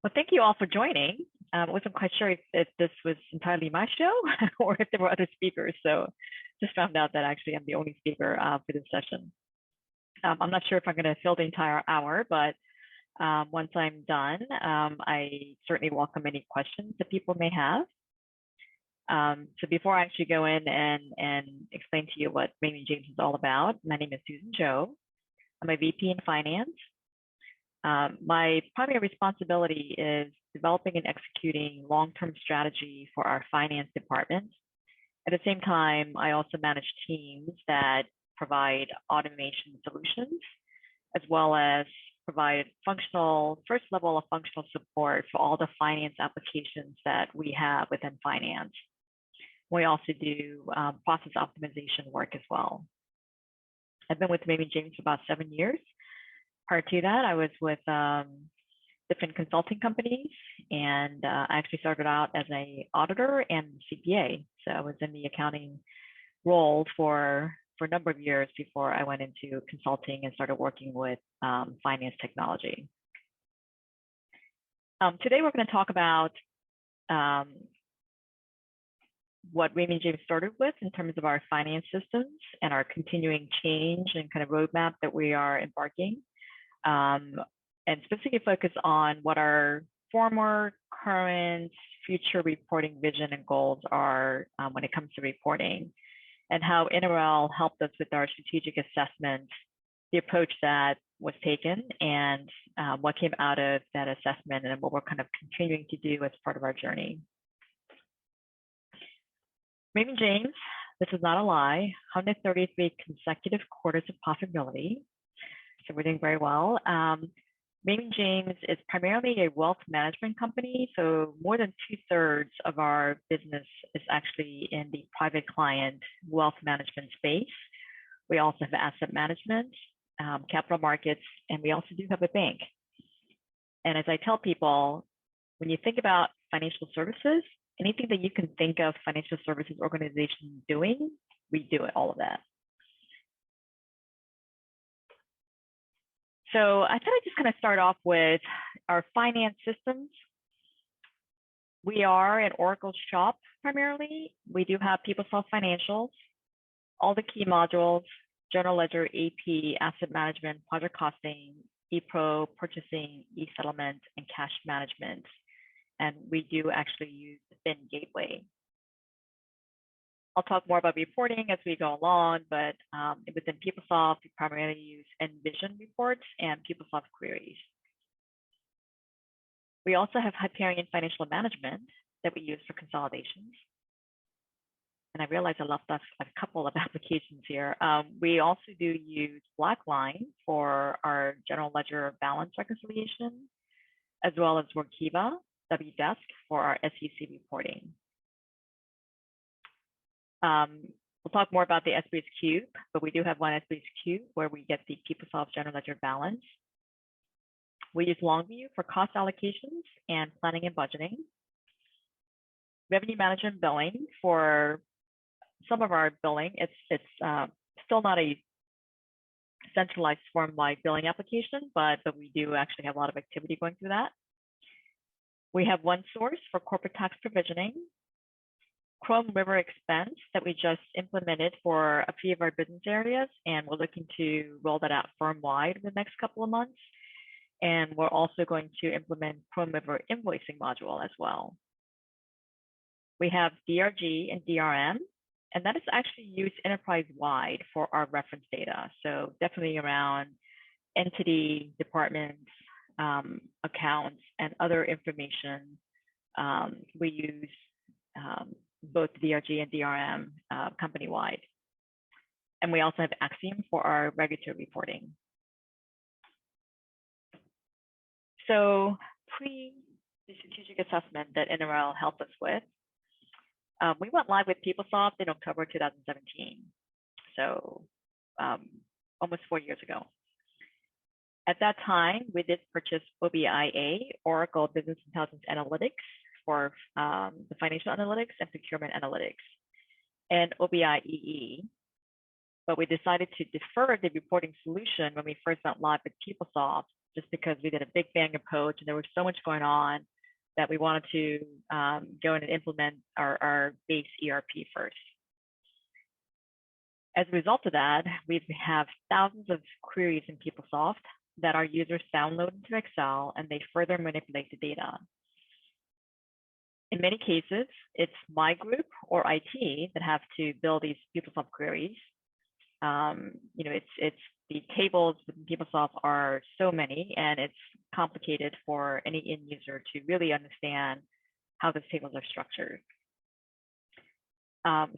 Well, thank you all for joining. I wasn't quite sure if this was entirely my show or if there were other speakers. So just found out that actually I'm the only speaker for this session. I'm not sure if I'm going to fill the entire hour, but once I'm done, I certainly welcome any questions that people may have. So before I actually go in and explain to you what Raymond James is all about, my name is Susan Joe. I'm a VP in finance. My primary responsibility is developing and executing long-term strategy for our finance department. At the same time, I also manage teams that provide automation solutions, as well as provide first level of functional support for all the finance applications that we have within finance. We also do process optimization work as well. I've been with Raymond James for about 7 years. Prior to that, I was with different consulting companies, and I actually started out as an auditor and CPA. So I was in the accounting role for a number of years before I went into consulting and started working with finance technology. Today, we're going to talk about what Raymond James started with in terms of our finance systems and our continuing change and kind of roadmap that we are embarking. And specifically focus on what our former, current, future reporting vision and goals are when it comes to reporting, and how NRL helped us with our strategic assessment, the approach that was taken, and what came out of that assessment, and what we're kind of continuing to do as part of our journey. Raymond James, this is not a lie, 133 consecutive quarters of profitability. So we're doing very well. Raymond James is primarily a wealth management company. So more than 2/3 of our business is actually in the private client wealth management space. We also have asset management, capital markets, and we also do have a bank. And as I tell people, when you think about financial services, anything that you can think of financial services organization doing, we do it, all of that. So I thought I'd just kind of start off with our finance systems. We are an Oracle shop primarily. We do have PeopleSoft Financials, all the key modules, General Ledger, AP, Asset Management, Project Costing, ePro, Purchasing, eSettlement, and Cash Management. And we do actually use the Fin Gateway. I'll talk more about reporting as we go along, but within PeopleSoft, we primarily use Envision reports and PeopleSoft queries. We also have Hyperion Financial Management that we use for consolidations. And I realize I left off a couple of applications here. We also do use Blackline for our General Ledger balance reconciliation, as well as Workiva, Wdesk for our SEC reporting. We'll talk more about the SBS Cube, but we do have one SBS Cube where we get the PeopleSoft General Ledger balance. We use Longview for cost allocations and planning and budgeting. Revenue management billing for some of our billing. It's still not a centralized form-wide billing application, but we do actually have a lot of activity going through that. We have OneSource for corporate tax provisioning. Chrome River Expense that we just implemented for a few of our business areas, and we're looking to roll that out firm-wide in the next couple of months. And we're also going to implement Chrome River Invoicing module as well. We have DRG and DRM, and that is actually used enterprise-wide for our reference data. So definitely around entity, departments, accounts, and other information. We use both DRG and DRM company-wide. And we also have Axiom for our regulatory reporting. So pre the strategic assessment that NRL helped us with, we went live with PeopleSoft in October 2017. So almost 4 years ago. At that time, we did purchase OBIA, Oracle Business Intelligence Analytics, for the financial analytics and procurement analytics, and OBIEE. But we decided to defer the reporting solution when we first went live with PeopleSoft just because we did a big bang approach and there was so much going on that we wanted to go in and implement our base ERP first. As a result of that, we have thousands of queries in PeopleSoft that our users download into Excel and they further manipulate the data. In many cases, it's my group or IT that have to build these PeopleSoft queries. It's the tables within PeopleSoft are so many, and it's complicated for any end user to really understand how those tables are structured.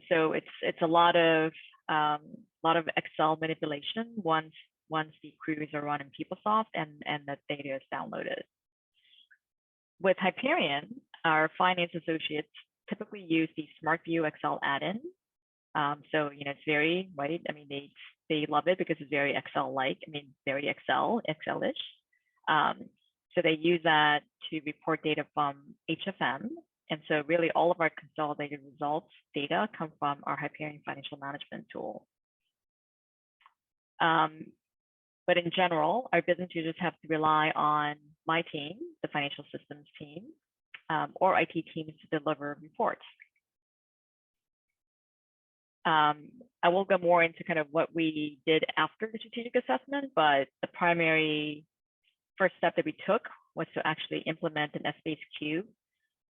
So it's a lot of Excel manipulation once the queries are run in PeopleSoft and the data is downloaded. With Hyperion, our finance associates typically use the SmartView Excel add-in. So it's very right. I mean, they love it because it's very Excel-like. I mean, very Excel-ish. So they use that to report data from HFM. And so really all of our consolidated results data come from our Hyperion financial management tool. But in general, our business users have to rely on my team, the financial systems team, or IT teams to deliver reports. I will go more into kind of what we did after the strategic assessment, but the primary first step that we took was to actually implement an Essbase cube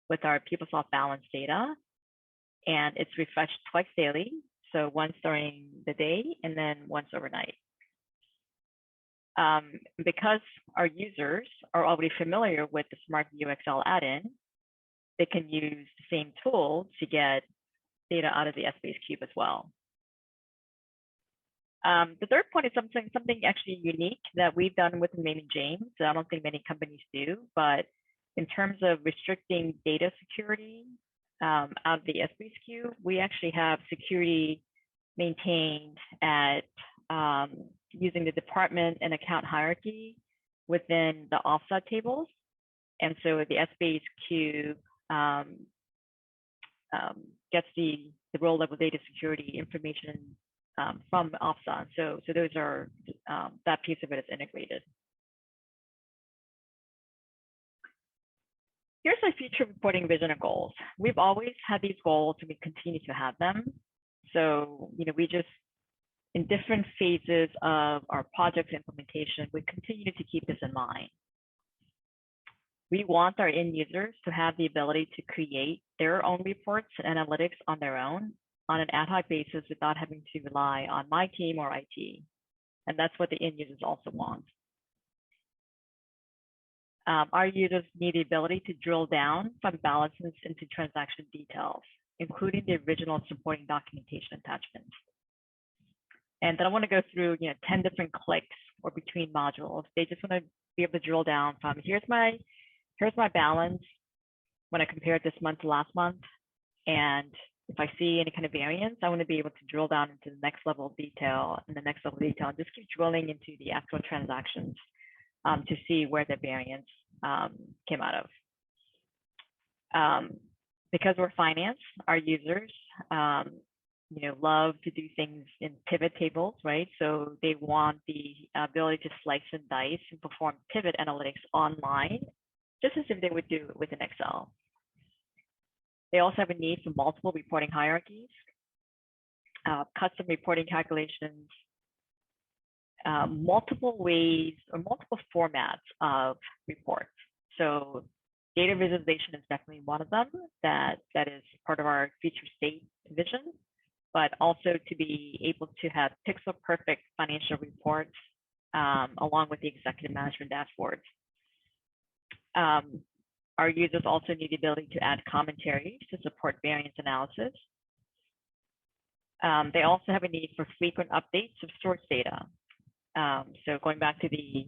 with our PeopleSoft balance data, and it's refreshed twice daily, so once during the day and then once overnight. Because our users are already familiar with the SmartView Excel add-in, they can use the same tool to get data out of the Essbase cube as well. The third point is something actually unique that we've done with Raymond James. So I don't think many companies do, but in terms of restricting data security out of the Essbase cube, we actually have security maintained at using the department and account hierarchy within the offset tables. And so the Essbase cube gets the role level data security information from offset. So those are that piece of it is integrated. Here's our future reporting vision and goals. We've always had these goals and we continue to have them. So, we just, in different phases of our project implementation, we continue to keep this in mind. We want our end users to have the ability to create their own reports and analytics on their own on an ad hoc basis without having to rely on my team or IT. And that's what the end users also want. Our users need the ability to drill down from balances into transaction details, including the original supporting documentation attachments. And then I want to go through 10 different clicks or between modules. They just want to be able to drill down from here's my balance when I compare it this month to last month. And if I see any kind of variance, I want to be able to drill down into the next level of detail and the next level of detail and just keep drilling into the actual transactions to see where the variance came out of. Because we're finance, our users love to do things in pivot tables, right? So they want the ability to slice and dice and perform pivot analytics online, just as if they would do it within Excel. They also have a need for multiple reporting hierarchies, custom reporting calculations, multiple ways or multiple formats of reports. So data visualization is definitely one of them that is part of our future state vision, but also to be able to have pixel perfect financial reports along with the executive management dashboards. Our users also need the ability to add commentaries to support variance analysis. They also have a need for frequent updates of source data. So going back to the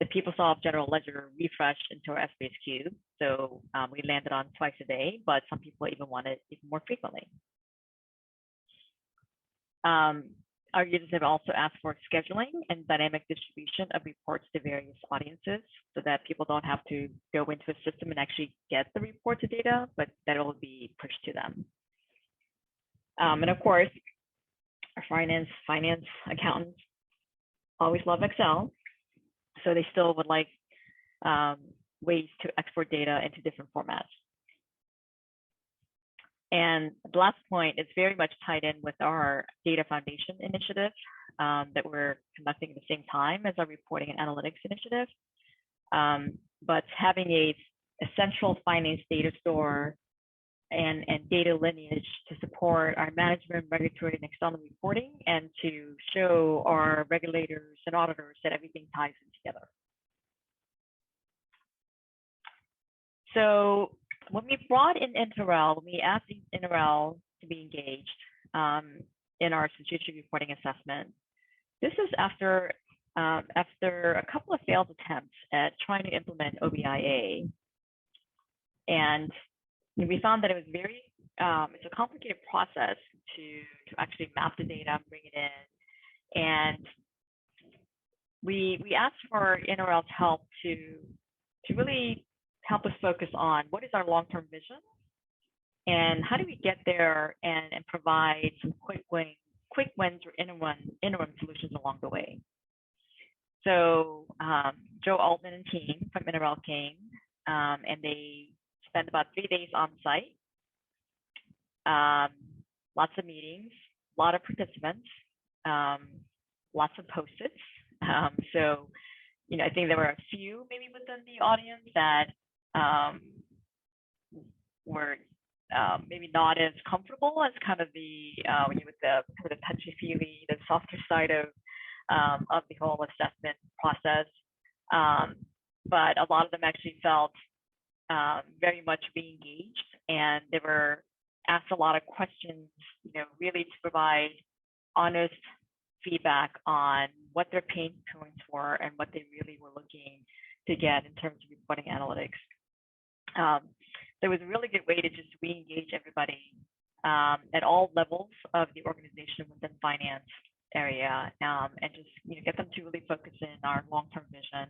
PeopleSoft general ledger refresh into our Essbase cube. So we landed on twice a day, but some people even want it even more frequently. Our users have also asked for scheduling and dynamic distribution of reports to various audiences so that people don't have to go into a system and actually get the reports of data, but that it will be pushed to them. And of course, our finance accountants always love Excel. So they still would like ways to export data into different formats. And the last point is very much tied in with our data foundation initiative that we're conducting at the same time as our reporting and analytics initiative. But having a central finance data store and data lineage to support our management, regulatory, and external reporting, and to show our regulators and auditors that everything ties in together. So when we brought in Interrel, we asked Interrel to be engaged in our strategic reporting assessment. This is after a couple of failed attempts at trying to implement OBIA. And we found that it was it's a complicated process to actually map the data and bring it in. And we asked for Interrel's help to really help us focus on what is our long-term vision and how do we get there and provide some quick wins or interim solutions along the way. So Joe Altman and team from Interrel came and they spent about 3 days on site, lots of meetings, a lot of participants, lots of post-its. So, I think there were a few maybe within the audience that were maybe not as comfortable as kind of the with the sort of touchy-feely, the softer side of the whole assessment process. But a lot of them actually felt very much re-engaged, and they were asked a lot of questions, really to provide honest feedback on what their pain points were and what they really were looking to get in terms of reporting analytics. There was a really good way to just re-engage everybody at all levels of the organization within finance area, and just get them to really focus in our long-term vision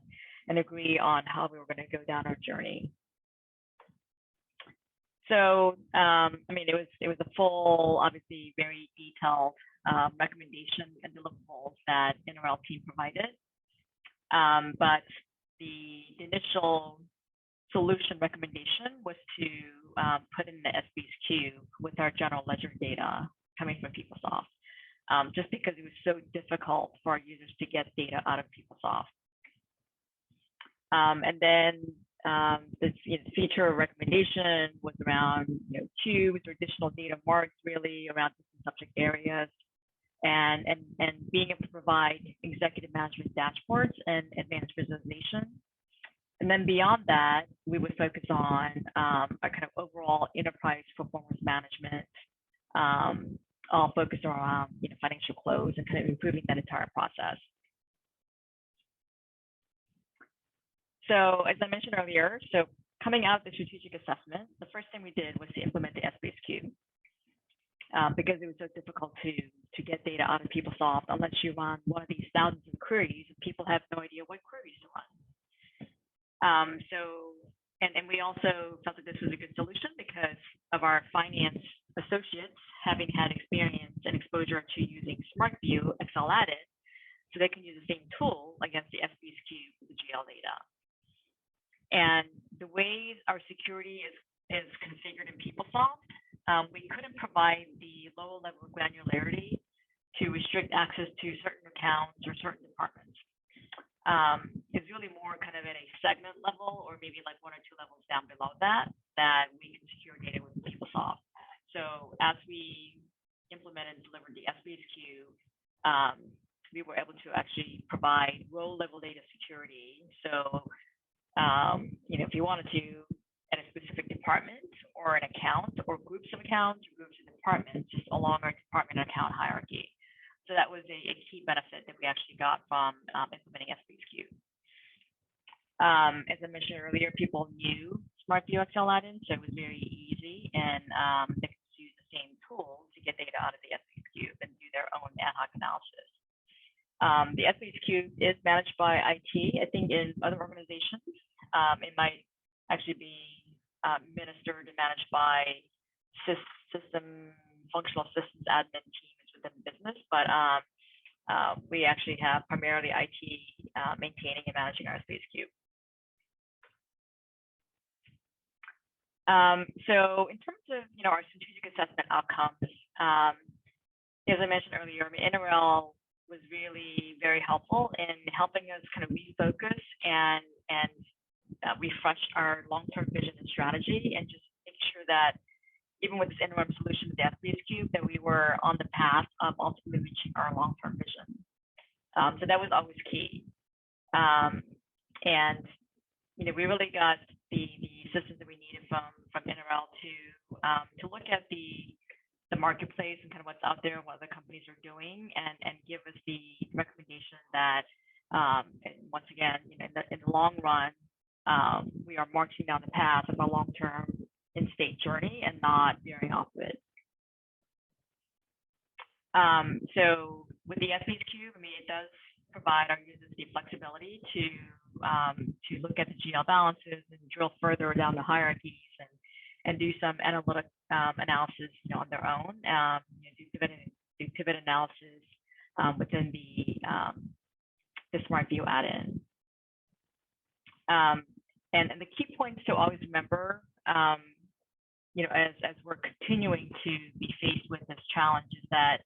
and agree on how we were going to go down our journey. So, it was a full, obviously very detailed recommendations and deliverables that Interrel team provided. But the initial solution recommendation was to put in the SB's queue with our general ledger data coming from PeopleSoft, just because it was so difficult for our users to get data out of PeopleSoft. And then this feature recommendation was around queues or additional data marks really around different subject areas, and being able to provide executive management dashboards and advanced visualization. And then beyond that, we would focus on our kind of overall enterprise performance management, all focused around financial close and kind of improving that entire process. So as I mentioned earlier, so coming out of the strategic assessment, the first thing we did was to implement the SBSQ because it was so difficult to get data out of PeopleSoft unless you run one of these thousands of queries and people have no idea what queries to run. And we also felt that this was a good solution because of our finance associates having had experience and exposure to using SmartView Excel added, so they can use the same tool against the SBSQ for the GL data. And the way our security is configured in PeopleSoft, we couldn't provide the low level of granularity to restrict access to certain accounts or certain departments. It's really more kind of at a segment level or maybe like 1 or 2 levels down below that we can secure data with PeopleSoft. So as we implemented and delivered the SBSQ, we were able to actually provide row level data security. So if you wanted to, at a specific department or an account or groups of accounts or groups of departments, just along our department account hierarchy. So that was a key benefit that we actually got from implementing SBSQ. As I mentioned earlier, people knew SmartView Excel add-in, so it was very easy, and they could use the same tool to get data out of the SBSQ and do their own ad hoc analysis. The SBSQ is managed by IT. I think in other organizations, it might actually be administered and managed by functional systems admin teams within the business. But we actually have primarily IT maintaining and managing our Space Cube. So in terms of our strategic assessment outcomes, as I mentioned earlier, NRL was really very helpful in helping us kind of refocus and refresh our long-term vision and strategy, and just make sure that even with this interim solution with the Space Cube, that we were on the path of ultimately reaching our long-term vision. So that was always key. And we really got the assistance that we needed from NRL to look at the marketplace and kind of what's out there, what other companies are doing, and give us the recommendation that, once again, in the long run, we are marching down the path of a long-term in-state journey and not veering off of it. So with the Space Cube, it does provide our users the flexibility to look at the GL balances and drill further down the hierarchies and do some analytic analysis on their own, do pivot analysis within the Smart View add-in. And the key points to always remember, as we're continuing to be faced with this challenge, is that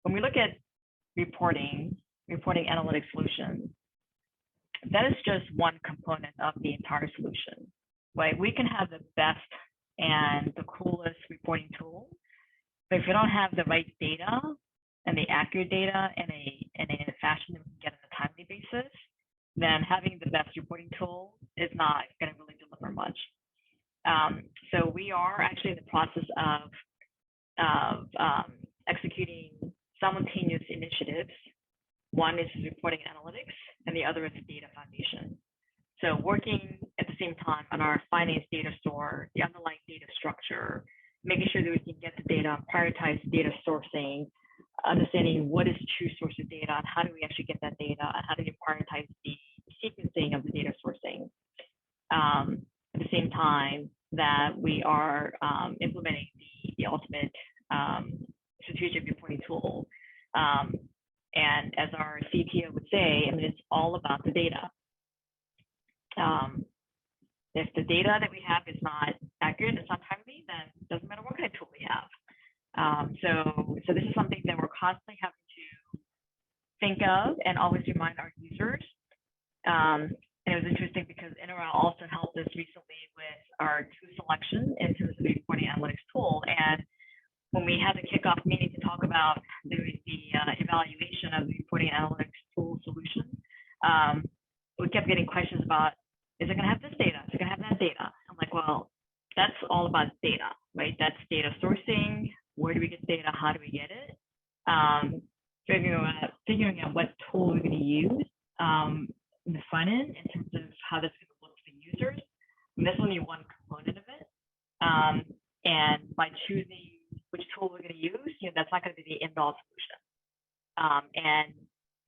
when we look at reporting analytic solutions, that is just one component of the entire solution, right? We can have the best and the coolest reporting tool, but if you don't have the right data and the accurate data in a fashion that we can get on a timely basis, then having the best reporting tool is not going to really deliver much. So we are actually in the process of executing simultaneous initiatives. One is reporting analytics, and the other is the data foundation. So working at the same time on our finance data store, the underlying data structure, making sure that we can get the data, prioritize data sourcing, understanding what is true source of data, and how do we actually get that data, and how do we prioritize the sequencing of the data sourcing. At the same time that we are implementing the ultimate strategic reporting tool. And as our CTO would say, it's all about the data. If the data that we have is not accurate, it's not timely, then it doesn't matter what kind of tool we have. So this is something that we're constantly having to think of and always remind our users. And it was interesting because NRL also helped us recently with our tool selection in terms of the reporting analytics tool. And when we had the kickoff meeting to talk about the evaluation of the reporting analytics tool solution, we kept getting questions about, is it going to have this data? Is it going to have that data? I'm like, well, that's all about data, right? That's data sourcing. Where do we get data? How do we get it? Figuring out what tool we're going to use in the front end in terms of how that's going to look for the users. And that's only one component of it. And by choosing which tool we're going to use, that's not going to be the end-all solution.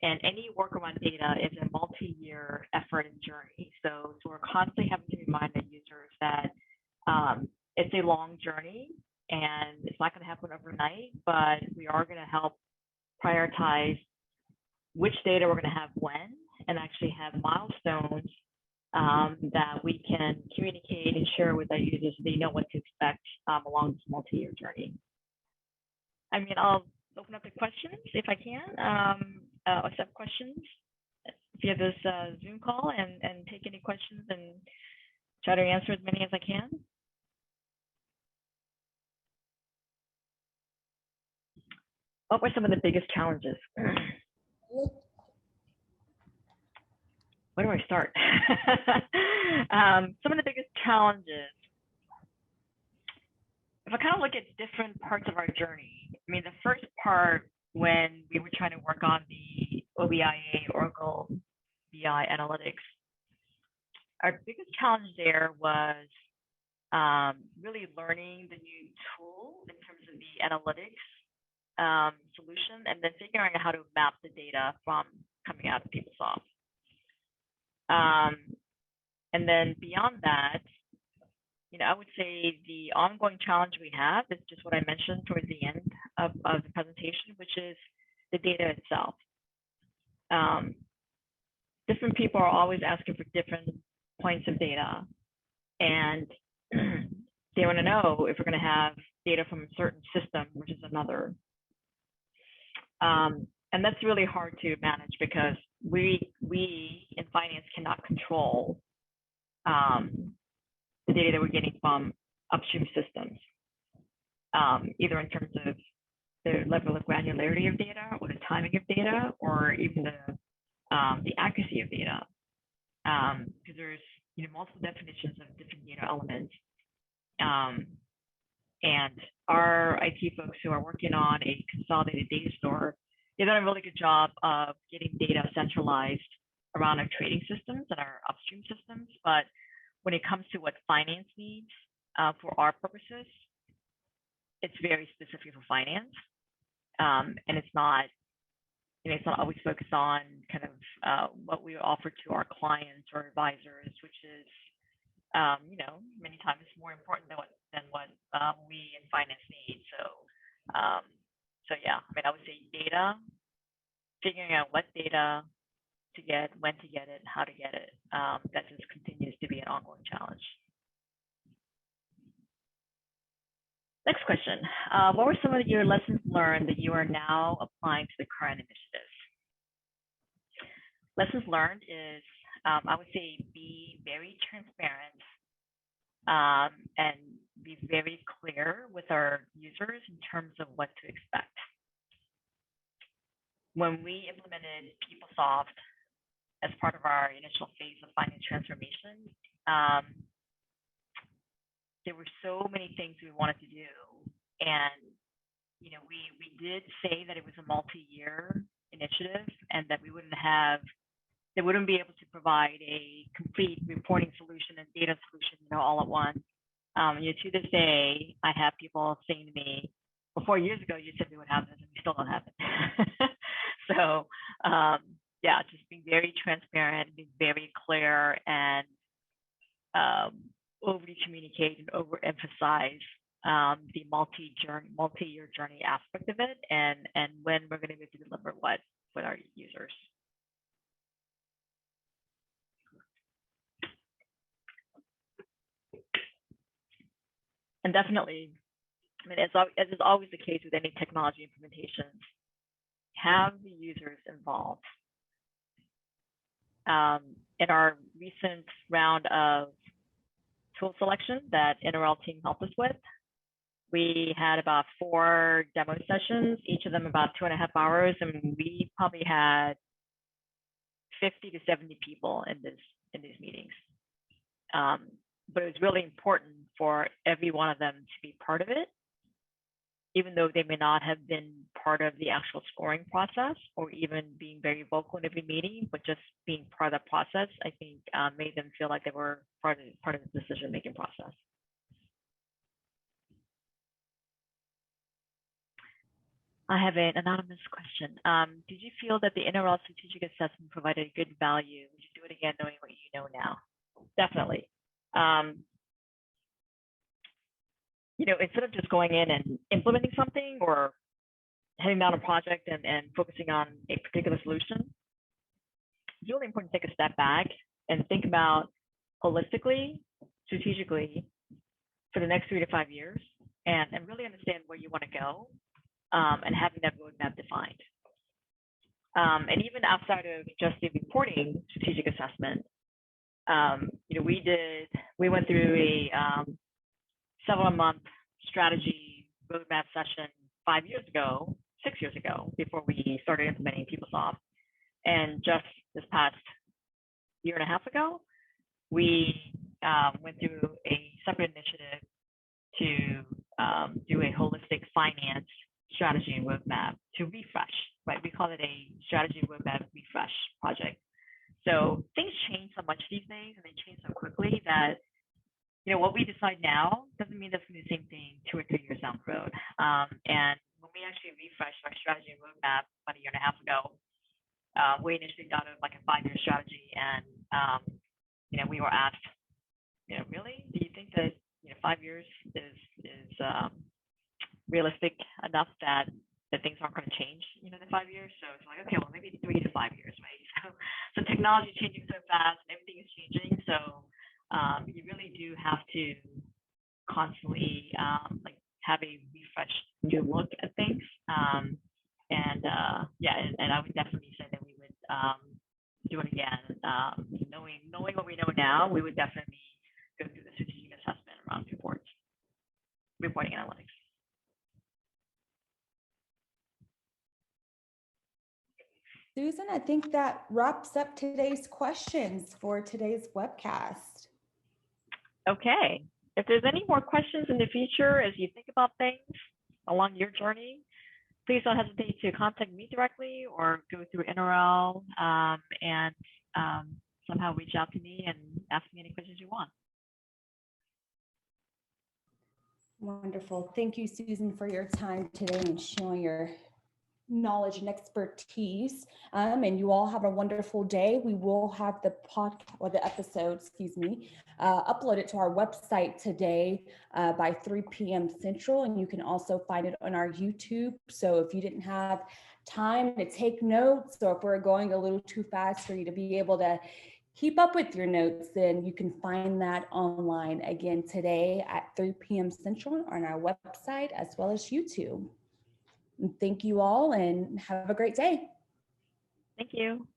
And any work around data is a multi-year effort and journey. So we're constantly having to remind the users that it's a long journey and it's not going to happen overnight, but we are going to help prioritize which data we're going to have when, and actually have milestones that we can communicate and share with our users so they know what to expect along this multi-year journey. I'll open up the questions if I can. Accept questions via this Zoom call and take any questions and try to answer as many as I can. What were some of the biggest challenges? Where do I start? Some of the biggest challenges, if I kind of look at different parts of our journey, the first part, when we were trying to work on the OBIA, Oracle BI analytics, our biggest challenge there was really learning the new tool in terms of the analytics solution, and then figuring out how to map the data from coming out of PeopleSoft. And then beyond that, I would say the ongoing challenge we have is just what I mentioned towards the end of the presentation, which is the data itself. Different people are always asking for different points of data, and they want to know if we're going to have data from a certain system versus another. And that's really hard to manage because we in finance cannot control the data that we're getting from upstream systems, either in terms of the level of granularity of data or the timing of data or even the accuracy of data. Because there's multiple definitions of different data elements. And our IT folks who are working on a consolidated data store, they've done a really good job of getting data centralized around our trading systems and our upstream systems. But when it comes to what finance needs for our purposes, it's very specific for finance. And it's not always focused on kind of what we offer to our clients or advisors, which is, many times more important than what we in finance need. So yeah, I would say data, figuring out what data to get, when to get it, how to get it. That just continues to be an ongoing challenge. Next question. What were some of your lessons learned that you are now applying to the current initiatives? Lessons learned is, I would say, be very transparent and be very clear with our users in terms of what to expect. When we implemented PeopleSoft as part of our initial phase of finance transformation, there were so many things we wanted to do. And, we did say that it was a multi-year initiative and that we wouldn't be able to provide a complete reporting solution and data solution, all at once. To this day, I have people saying to me, well, 4 years ago, you said we would have this and we still don't have it. So, yeah, just being very transparent, being very clear, and overly communicate and overemphasize the multi-year journey aspect of it, and when we're going to be able to deliver what with our users. And definitely, as is always the case with any technology implementations, have the users involved. In our recent round of tool selection that NRL team helped us with, we had about 4 demo sessions, each of them about 2.5 hours, and we probably had 50 to 70 people in these meetings. But it was really important for every one of them to be part of it, even though they may not have been part of the actual scoring process or even being very vocal in every meeting, but just being part of the process, I think made them feel like they were part of the decision-making process. I have an anonymous question. Did you feel that the NRL strategic assessment provided good value? Would you do it again knowing what you know now? Definitely. Instead of just going in and implementing something or heading down a project and focusing on a particular solution, it's really important to take a step back and think about holistically, strategically for the next 3 to 5 years and really understand where you want to go and having that roadmap defined. And even outside of just the reporting strategic assessment, we went through a several-month strategy roadmap session 6 years ago, before we started implementing PeopleSoft. And just this past 1.5 years ago, we went through a separate initiative to do a holistic finance strategy and roadmap to refresh, right? We call it a strategy roadmap refresh project. So things change so much these days, and they change so quickly that what we decide now doesn't mean that's going to be the same thing 2 or 3 years down the road. And when we actually refreshed our strategy roadmap about 1.5 years ago, we initially thought of like a 5-year strategy, and we were asked, really, do you think that 5 years is realistic enough that that things aren't going to change, in 5 years. So it's like, okay, well, maybe 3 to 5 years, right? So technology is changing so fast, and everything is changing. So you really do have to constantly like have a refreshed new look at things. Yeah, and I would definitely say that we would do it again. Knowing what we know now, we would definitely go through the strategic assessment around reporting analytics. Susan, I think that wraps up today's questions for today's webcast. Okay. If there's any more questions in the future as you think about things along your journey, please don't hesitate to contact me directly or go through NRL and somehow reach out to me and ask me any questions you want. Wonderful. Thank you, Susan, for your time today and showing your knowledge and expertise. And you all have a wonderful day. We will have the podcast or the episode, uploaded to our website today by 3 p.m. Central. And you can also find it on our YouTube. So if you didn't have time to take notes, or if we're going a little too fast for you to be able to keep up with your notes, then you can find that online again today at 3 p.m. Central on our website as well as YouTube. Thank you all and have a great day. Thank you.